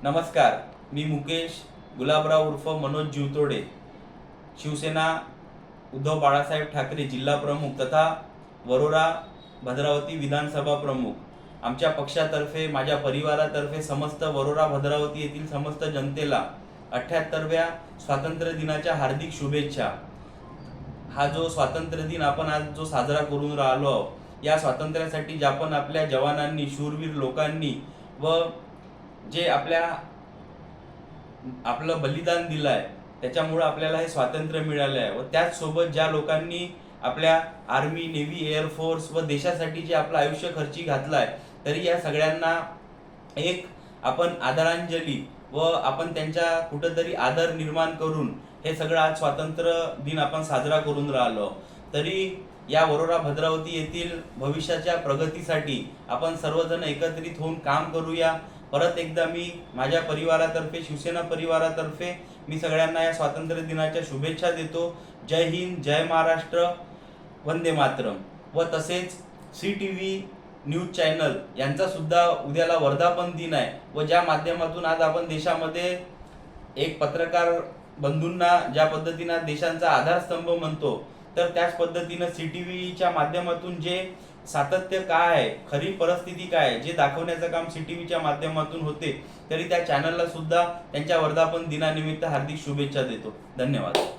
नमस्कार, मी मुकेश गुलाबराव उर्फ मनोज जीवतोडे, शिवसेना उद्धव बाळासाहेब ठाकरे जिल्हा प्रमुख तथा वरोरा भद्रावती विधानसभा प्रमुख. आमच्या पक्षातर्फे, माझ्या परिवारातर्फे समस्त वरोरा भद्रावती येथील समस्त जनतेला 78व्या स्वातंत्र्य दिनाच्या हार्दिक शुभेच्छा. हा जो स्वातंत्र्य दिन आपण आज जो साजरा करून राहिलो आहोत, या स्वातंत्र्यासाठी जे आपण आपल्या जवानांनी, शूरवीर लोकांनी व जे आपलं बलिदान दिलं आहे, त्याच्यामुळे आपल्याला हे स्वातंत्र्य मिळालं आहे. व त्याचसोबत ज्या लोकांनी आपल्या आर्मी, नेव्ही, एअरफोर्स व देशासाठी जे आपलं आयुष्य खर्ची घातलं आहे, तरी या सगळ्यांना एक आपण आदरांजली व आपण त्यांच्या कुठंतरी आदर निर्माण करून हे सगळं आज स्वातंत्र्य दिन आपण साजरा करून राहिलो. तरी या वरोरा भद्रावती येथील भविष्याच्या प्रगतीसाठी आपण सर्वजण एकत्रित होऊन काम करूया. परत एकदा मी माझ्या परिवारातर्फे, शिवसेना परिवारातर्फे मी सगळ्यांना या स्वातंत्र्य दिनाच्या शुभेच्छा देतो. जय हिंद, जय महाराष्ट्र, वंदे मातरम. व तसेच CTV न्यूज चॅनल यांचा सुद्धा उद्याला वर्धापन दिन आहे व ज्या माध्यमातून आज आपण देशामध्ये एक पत्रकार बंधूंना ज्या पद्धतीने देशांचा आधारस्तंभ म्हणतो, तर त्याच पद्धतीनं CTVच्या माध्यमातून जे सातत्य काय आहे, खरी परिस्थिती काय आहे, जे दाखवण्याचं काम CTVच्या माध्यमातून होते, तरी त्या चॅनलला सुद्धा त्यांच्या वर्धापन दिनानिमित्त हार्दिक शुभेच्छा देतो. धन्यवाद.